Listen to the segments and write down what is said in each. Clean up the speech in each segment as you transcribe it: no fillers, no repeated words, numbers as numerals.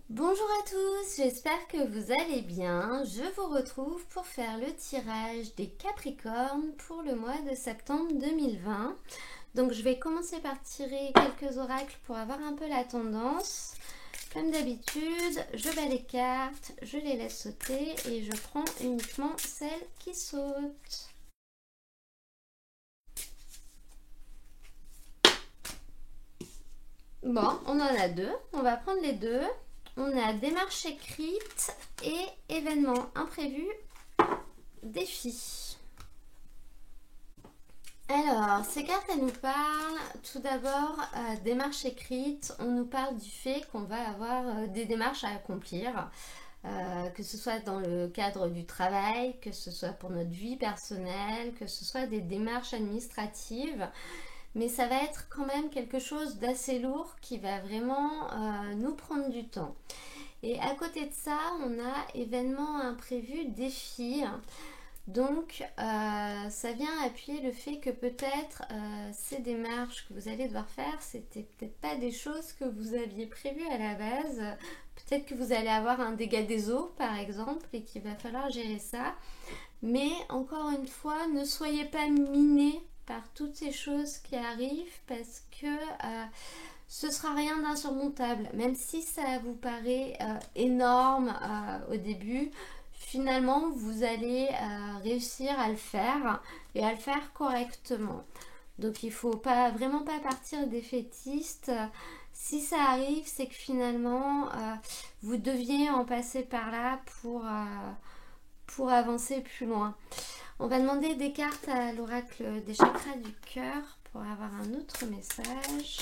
Bonjour à tous, j'espère que vous allez bien. Je vous retrouve pour faire le tirage des Capricornes pour le mois de septembre 2020. Donc je vais commencer par tirer quelques oracles pour avoir un peu la tendance. Comme d'habitude, je bats les cartes, je les laisse sauter et je prends uniquement celles qui sautent. Bon, on en a deux, on va prendre les deux. On a démarche écrite et événements imprévus, défis. Alors, ces cartes, elles nous parlent tout d'abord démarche écrite. On nous parle du fait qu'on va avoir des démarches à accomplir, que ce soit dans le cadre du travail, que ce soit pour notre vie personnelle, que ce soit des démarches administratives. Mais ça va être quand même quelque chose d'assez lourd qui va vraiment nous prendre du temps. Et à côté de ça, on a événements imprévus, défis. Donc, ça vient appuyer le fait que peut-être ces démarches que vous allez devoir faire, c'était peut-être pas des choses que vous aviez prévues à la base. Peut-être que vous allez avoir un dégât des eaux, par exemple, et qu'il va falloir gérer ça. Mais encore une fois, ne soyez pas minés par toutes ces choses qui arrivent parce que ce sera rien d'insurmontable. Même si ça vous paraît énorme au début, finalement vous allez réussir à le faire et à le faire correctement. Donc il ne faut vraiment pas partir défaitiste. Si ça arrive, c'est que finalement vous deviez en passer par là pour avancer plus loin. On va demander des cartes à l'oracle des chakras du cœur pour avoir un autre message.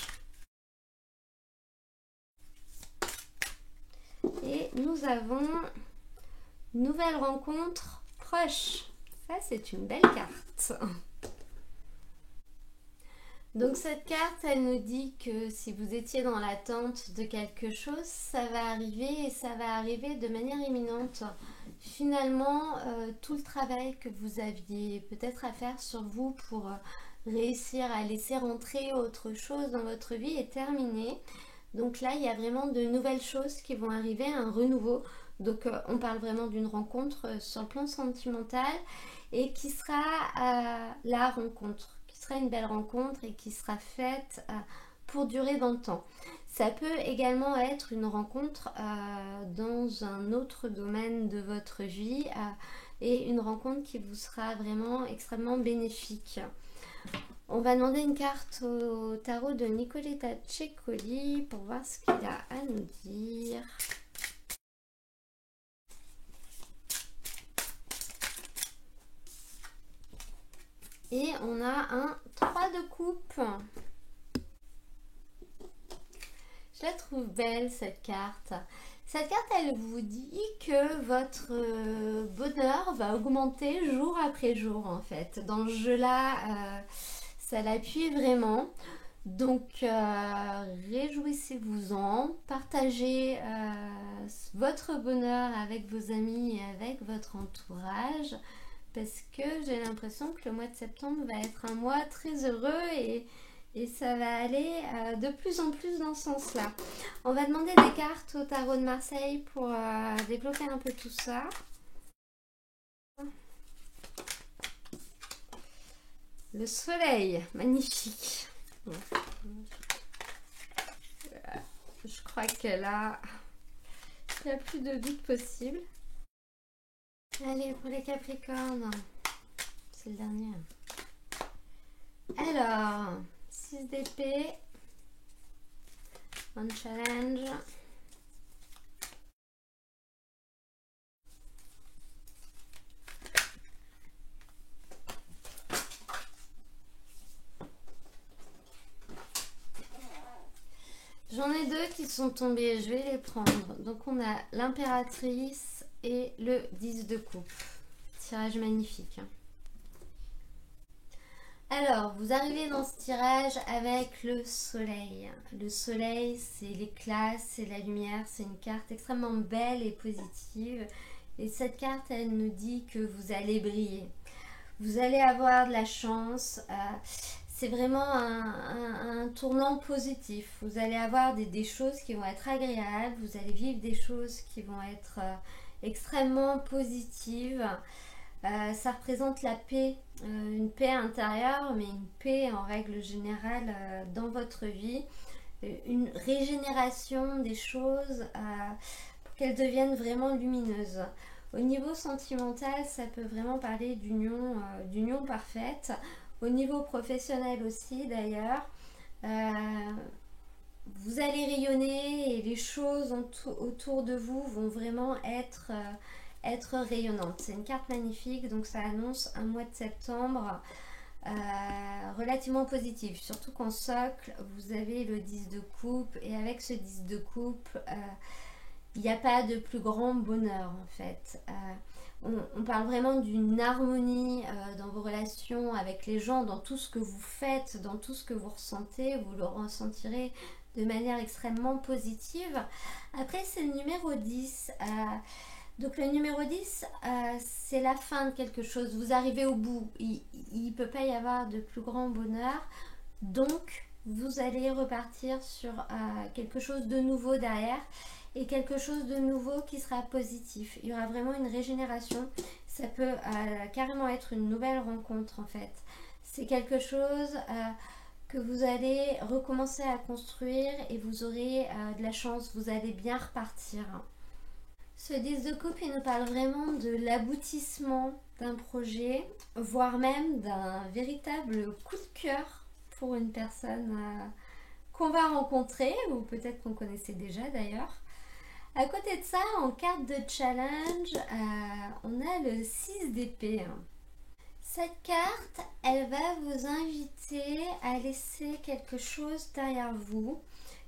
Et nous avons nouvelle rencontre proche. Ça, c'est une belle carte. Donc cette carte, elle nous dit que si vous étiez dans l'attente de quelque chose, ça va arriver et ça va arriver de manière imminente. Finalement, tout le travail que vous aviez peut-être à faire sur vous pour réussir à laisser rentrer autre chose dans votre vie est terminé. Donc là, il y a vraiment de nouvelles choses qui vont arriver, un renouveau. Donc on parle vraiment d'une rencontre sur le plan sentimental et qui sera la rencontre, qui sera une belle rencontre et qui sera faite pour durer dans le temps. Ça peut également être une rencontre dans un autre domaine de votre vie et une rencontre qui vous sera vraiment extrêmement bénéfique. On va demander une carte au tarot de Nicoletta Ceccoli pour voir ce qu'il a à nous dire. Et on a un 3 de coupe. Je la trouve belle cette carte. Cette carte, elle vous dit que votre bonheur va augmenter jour après jour en fait. Dans le jeu-là, ça l'appuie vraiment. Donc, réjouissez-vous-en, partagez votre bonheur avec vos amis et avec votre entourage parce que j'ai l'impression que le mois de septembre va être un mois très heureux et ça va aller de plus en plus dans ce sens-là. On va demander des cartes au tarot de Marseille pour développer un peu tout ça. Le soleil, magnifique. Je crois que là, il n'y a plus de doute possible. Allez, pour les Capricornes, c'est le dernier. Alors, 6 d'épée, un challenge. J'en ai deux qui sont tombés, je vais les prendre. Donc on a l'impératrice et le 10 de coupe. Tirage magnifique. Alors, vous arrivez dans ce tirage avec le soleil. Le soleil, c'est l'éclat, c'est la lumière, c'est une carte extrêmement belle et positive. Et cette carte, elle nous dit que vous allez briller. Vous allez avoir de la chance. c'est vraiment un tournant positif. Vous allez avoir des choses qui vont être agréables, vous allez vivre des choses qui vont être extrêmement positives. Ça représente la paix, une paix intérieure, mais une paix en règle générale dans votre vie, une régénération des choses pour qu'elles deviennent vraiment lumineuses. Au niveau sentimental, ça peut vraiment parler d'union parfaite. Au niveau professionnel aussi d'ailleurs, vous allez rayonner et les choses autour de vous vont vraiment être rayonnantes. C'est une carte magnifique, donc ça annonce un mois de septembre relativement positif. Surtout qu'en socle, vous avez le 10 de coupe et avec ce 10 de coupe, il n'y a pas de plus grand bonheur en fait. On parle vraiment d'une harmonie dans vos relations avec les gens, dans tout ce que vous faites, dans tout ce que vous ressentez, vous le ressentirez de manière extrêmement positive. Après, c'est le numéro 10. Donc le numéro 10, c'est la fin de quelque chose. Vous arrivez au bout. Il ne peut pas y avoir de plus grand bonheur. Donc, vous allez repartir sur quelque chose de nouveau derrière. Et quelque chose de nouveau qui sera positif. Il y aura vraiment une régénération. Ça peut carrément être une nouvelle rencontre en fait. C'est quelque chose que vous allez recommencer à construire et vous aurez de la chance, vous allez bien repartir. Ce 10 de coupe, il nous parle vraiment de l'aboutissement d'un projet, voire même d'un véritable coup de cœur pour une personne qu'on va rencontrer, ou peut-être qu'on connaissait déjà d'ailleurs. À côté de ça, en carte de challenge, on a le 6 d'épée. Cette carte, elle va vous inviter à laisser quelque chose derrière vous.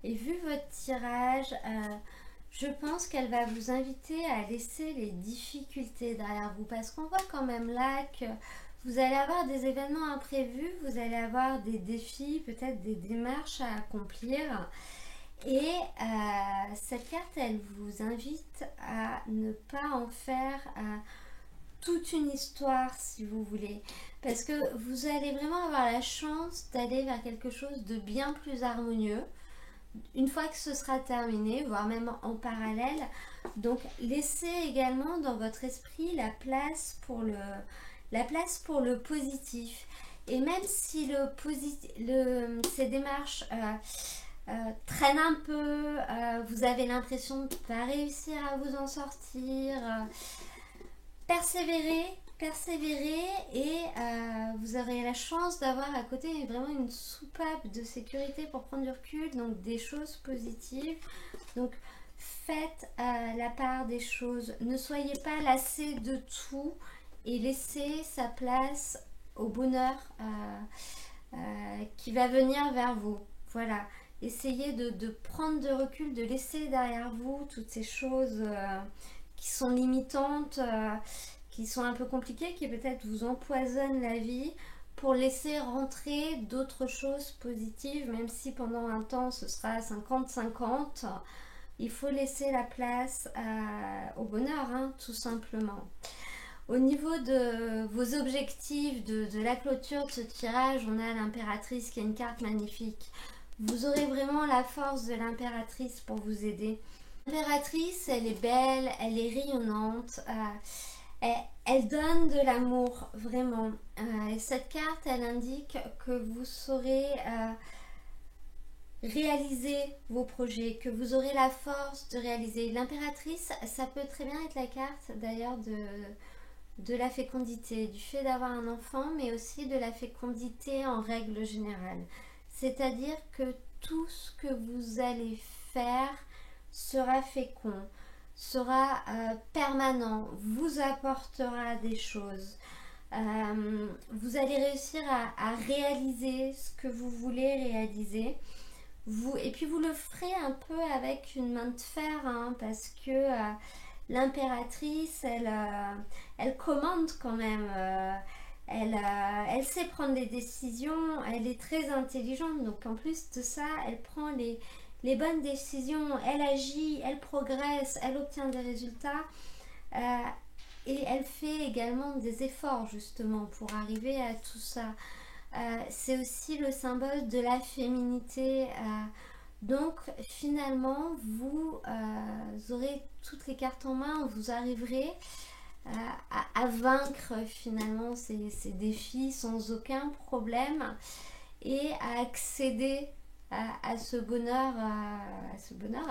Et vu votre tirage, je pense qu'elle va vous inviter à laisser les difficultés derrière vous. Parce qu'on voit quand même là que vous allez avoir des événements imprévus, vous allez avoir des défis, peut-être des démarches à accomplir. Et cette carte, elle vous invite à ne pas en faire toute une histoire, si vous voulez. Parce que vous allez vraiment avoir la chance d'aller vers quelque chose de bien plus harmonieux une fois que ce sera terminé, voire même en parallèle. Donc, laissez également dans votre esprit la place pour le positif. Et même si ces démarches traînent un peu, vous avez l'impression de ne pas réussir à vous en sortir, persévérez et vous aurez la chance d'avoir à côté vraiment une soupape de sécurité pour prendre du recul, donc des choses positives. Donc faites la part des choses, ne soyez pas lassés de tout et laissez sa place au bonheur qui va venir vers vous. Voilà, essayez de prendre de recul, de laisser derrière vous toutes ces choses qui sont limitantes, qui sont un peu compliquées, qui peut-être vous empoisonnent la vie, pour laisser rentrer d'autres choses positives, même si pendant un temps ce sera 50-50. Il faut laisser la place au bonheur, hein, tout simplement. Au niveau de vos objectifs, de la clôture de ce tirage, on a l'impératrice qui est une carte magnifique. Vous aurez vraiment la force de l'impératrice pour vous aider. L'impératrice, elle est belle, elle est rayonnante, elle donne de l'amour, vraiment. Et cette carte, elle indique que vous saurez réaliser vos projets, que vous aurez la force de réaliser. L'impératrice, ça peut très bien être la carte d'ailleurs de la fécondité, du fait d'avoir un enfant, mais aussi de la fécondité en règle générale. C'est-à-dire que tout ce que vous allez faire sera fécond, sera permanent, vous apportera des choses. Vous allez réussir à réaliser ce que vous voulez réaliser. Et puis vous le ferez un peu avec une main de fer, hein, parce que l'impératrice, elle commande quand même. Elle sait prendre des décisions, elle est très intelligente, donc en plus de ça, elle prend les bonnes décisions, elle agit, elle progresse, elle obtient des résultats et elle fait également des efforts justement pour arriver à tout ça. C'est aussi le symbole de la féminité. Donc finalement, vous aurez toutes les cartes en main, vous arriverez à vaincre finalement ces défis sans aucun problème et à accéder à ce bonheur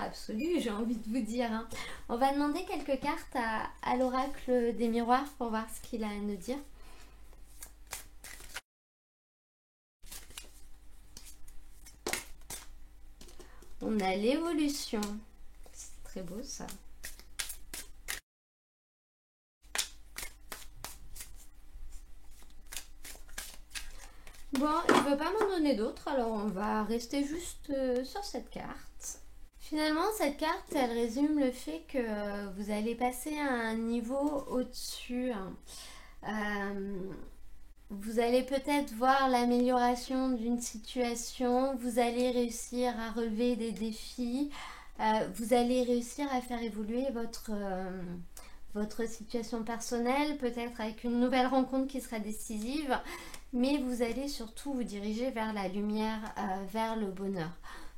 absolu, j'ai envie de vous dire. Hein. On va demander quelques cartes à l'oracle des miroirs pour voir ce qu'il a à nous dire. On a l'évolution. C'est très beau ça. Bon, il ne veut pas m'en donner d'autres, alors on va rester juste sur cette carte. Finalement, cette carte, elle résume le fait que vous allez passer à un niveau au-dessus. Vous allez peut-être voir l'amélioration d'une situation, vous allez réussir à relever des défis, vous allez réussir à faire évoluer votre situation personnelle, peut-être avec une nouvelle rencontre qui sera décisive, mais vous allez surtout vous diriger vers la lumière, vers le bonheur.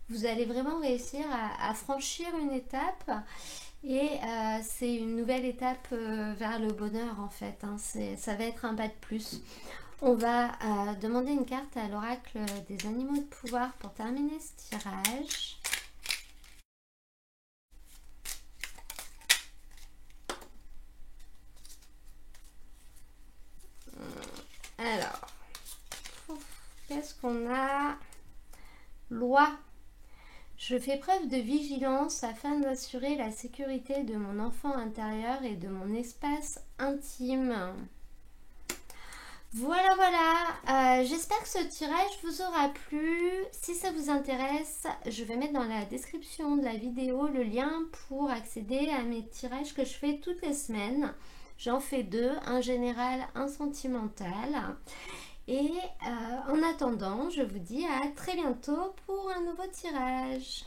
Vous allez vraiment réussir à franchir une étape et c'est une nouvelle étape vers le bonheur en fait. Hein. Ça va être un pas de plus. On va demander une carte à l'oracle des animaux de pouvoir pour terminer ce tirage. Alors, qu'est-ce qu'on a? Loi. Je fais preuve de vigilance afin d'assurer la sécurité de mon enfant intérieur et de mon espace intime. Voilà, voilà. J'espère que ce tirage vous aura plu. Si ça vous intéresse, je vais mettre dans la description de la vidéo le lien pour accéder à mes tirages que je fais toutes les semaines. J'en fais 2, un général, un sentimental. Et en attendant, je vous dis à très bientôt pour un nouveau tirage.